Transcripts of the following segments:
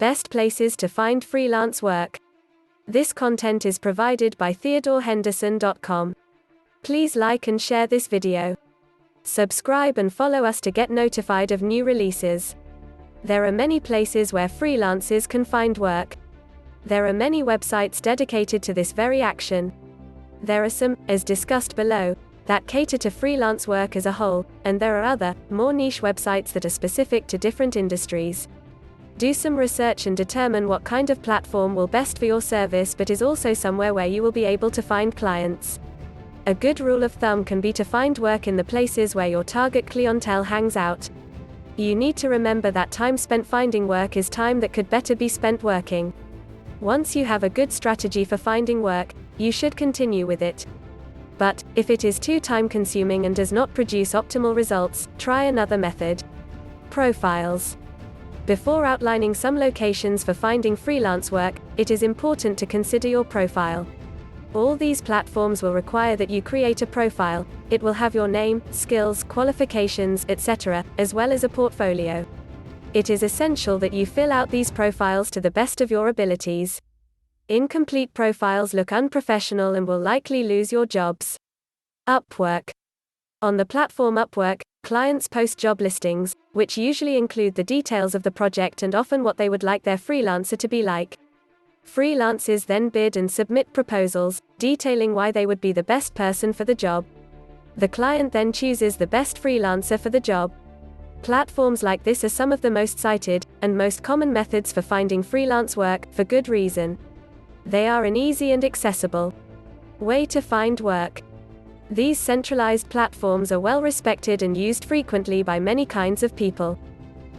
Best places to find freelance work. This content is provided by theodorehenderson.com. Please like and share this video. Subscribe and follow us to get notified of new releases. There are many places where freelancers can find work. There are many websites dedicated to this very action. There are some, as discussed below, that cater to freelance work as a whole, and there are other, more niche websites that are specific to different industries. Do some research and determine what kind of platform will best for your service, but is also somewhere where you will be able to find clients. A good rule of thumb can be to find work in the places where your target clientele hangs out. You need to remember that time spent finding work is time that could better be spent working. Once you have a good strategy for finding work, you should continue with it. But, if it is too time-consuming and does not produce optimal results, try another method. Profiles. Before outlining some locations for finding freelance work, it is important to consider your profile. All these platforms will require that you create a profile. It will have your name, skills, qualifications, etc., as well as a portfolio. It is essential that you fill out these profiles to the best of your abilities. Incomplete profiles look unprofessional and will likely lose your jobs. Upwork. On the platform Upwork, clients post job listings, which usually include the details of the project and often what they would like their freelancer to be like. Freelancers then bid and submit proposals, detailing why they would be the best person for the job. The client then chooses the best freelancer for the job. Platforms like this are some of the most cited, and most common methods for finding freelance work, for good reason. They are an easy and accessible way to find work. These centralized platforms are well respected and used frequently by many kinds of people.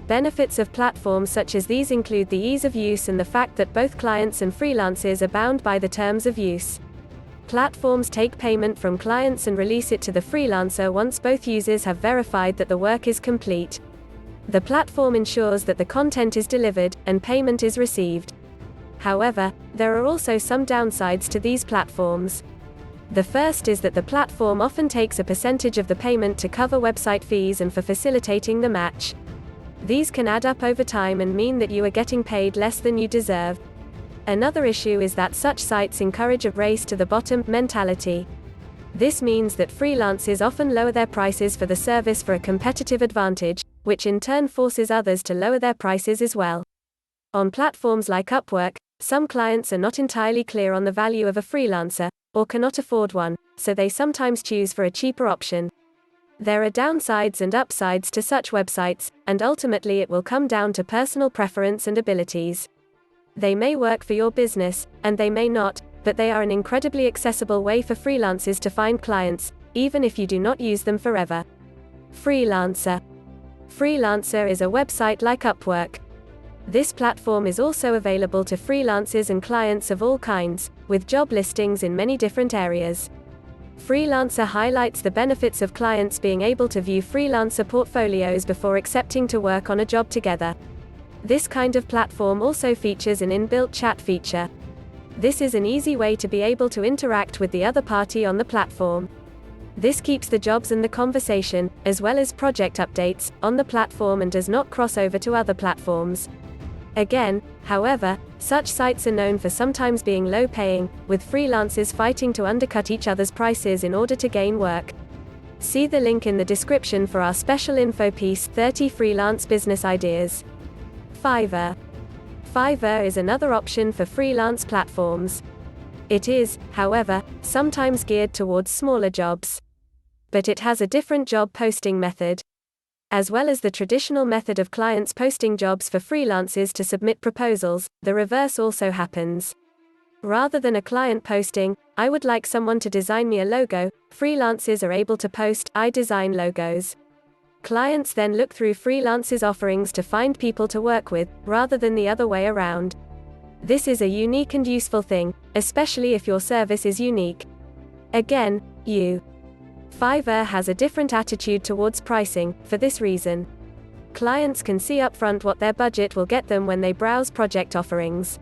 Benefits of platforms such as these include the ease of use and the fact that both clients and freelancers are bound by the terms of use. Platforms take payment from clients and release it to the freelancer once both users have verified that the work is complete. The platform ensures that the content is delivered, and payment is received. However, there are also some downsides to these platforms. The first is that the platform often takes a percentage of the payment to cover website fees and for facilitating the match. These can add up over time and mean that you are getting paid less than you deserve. Another issue is that such sites encourage a race to the bottom mentality. This means that freelancers often lower their prices for the service for a competitive advantage, which in turn forces others to lower their prices as well. On platforms like Upwork, some clients are not entirely clear on the value of a freelancer, or cannot afford one, so they sometimes choose for a cheaper option. There are downsides and upsides to such websites, and ultimately it will come down to personal preference and abilities. They may work for your business, and they may not, but they are an incredibly accessible way for freelancers to find clients, even if you do not use them forever. Freelancer. Freelancer is a website like Upwork. This platform is also available to freelancers and clients of all kinds, with job listings in many different areas. Freelancer highlights the benefits of clients being able to view freelancer portfolios before accepting to work on a job together. This kind of platform also features an inbuilt chat feature. This is an easy way to be able to interact with the other party on the platform. This keeps the jobs and the conversation, as well as project updates, on the platform and does not cross over to other platforms. Again, however, such sites are known for sometimes being low-paying, with freelancers fighting to undercut each other's prices in order to gain work. See the link in the description for our special info piece, 30 freelance business ideas. Fiverr. Fiverr is another option for freelance platforms. It is, however, sometimes geared towards smaller jobs. But it has a different job posting method. As well as the traditional method of clients posting jobs for freelancers to submit proposals, the reverse also happens. Rather than a client posting, "I would like someone to design me a logo," freelancers are able to post, "I design logos." Clients then look through freelancers' offerings to find people to work with, rather than the other way around. This is a unique and useful thing, especially if your service is unique. Again, Fiverr has a different attitude towards pricing, for this reason. Clients can see upfront what their budget will get them when they browse project offerings.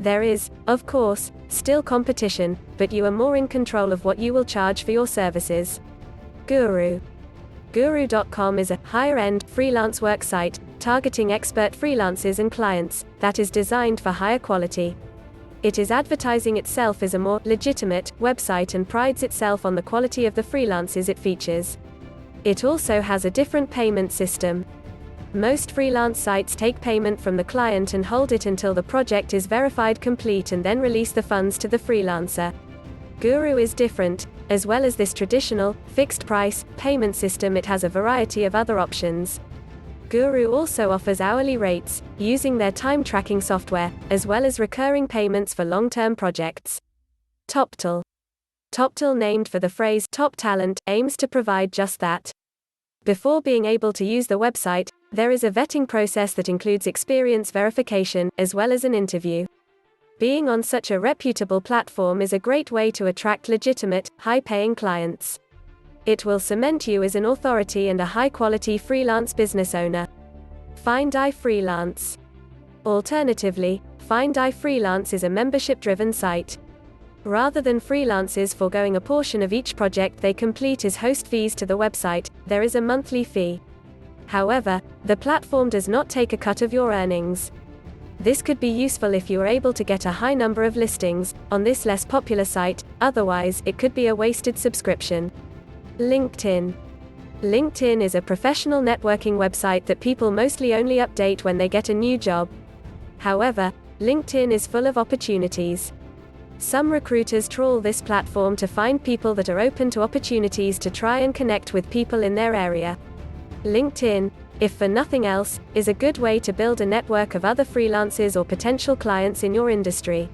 There is, of course, still competition, but you are more in control of what you will charge for your services. Guru. Guru.com is a higher-end freelance work site targeting expert freelancers and clients, that is designed for higher quality. It is advertising itself as a more legitimate website and prides itself on the quality of the freelancers it features. It also has a different payment system. Most freelance sites take payment from the client and hold it until the project is verified complete and then release the funds to the freelancer. Guru is different. As well as this traditional, fixed-price payment system, it has a variety of other options. Guru also offers hourly rates, using their time-tracking software, as well as recurring payments for long-term projects. TopTal. TopTal, named for the phrase top talent, aims to provide just that. Before being able to use the website, there is a vetting process that includes experience verification, as well as an interview. Being on such a reputable platform is a great way to attract legitimate, high-paying clients. It will cement you as an authority and a high-quality freelance business owner. Find Freelance. Alternatively, Find Freelance is a membership-driven site. Rather than freelancers foregoing a portion of each project they complete as host fees to the website, there is a monthly fee. However, the platform does not take a cut of your earnings. This could be useful if you are able to get a high number of listings on this less popular site, otherwise, it could be a wasted subscription. LinkedIn. LinkedIn is a professional networking website that people mostly only update when they get a new job. However, LinkedIn is full of opportunities. Some recruiters trawl this platform to find people that are open to opportunities to try and connect with people in their area. LinkedIn, if for nothing else, is a good way to build a network of other freelancers or potential clients in your industry.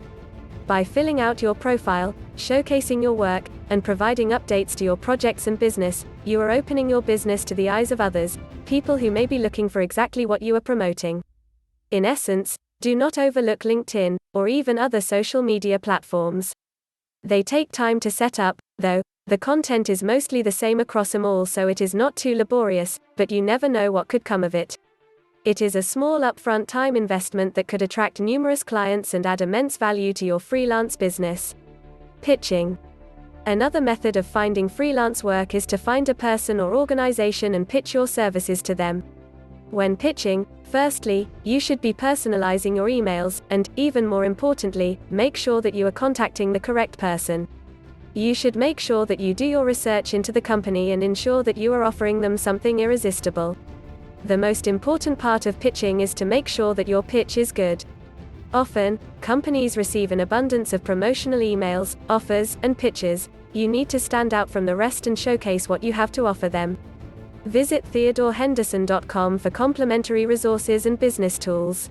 By filling out your profile, showcasing your work, and providing updates to your projects and business, you are opening your business to the eyes of others, people who may be looking for exactly what you are promoting. In essence, do not overlook LinkedIn, or even other social media platforms. They take time to set up, though. The content is mostly the same across them all, so it is not too laborious, but you never know what could come of it. It is a small upfront time investment that could attract numerous clients and add immense value to your freelance business. Pitching. Another method of finding freelance work is to find a person or organization and pitch your services to them. When pitching, firstly, you should be personalizing your emails, and, even more importantly, make sure that you are contacting the correct person. You should make sure that you do your research into the company and ensure that you are offering them something irresistible. The most important part of pitching is to make sure that your pitch is good. Often, companies receive an abundance of promotional emails, offers, and pitches. You need to stand out from the rest and showcase what you have to offer them. Visit theodorehenderson.com for complimentary resources and business tools.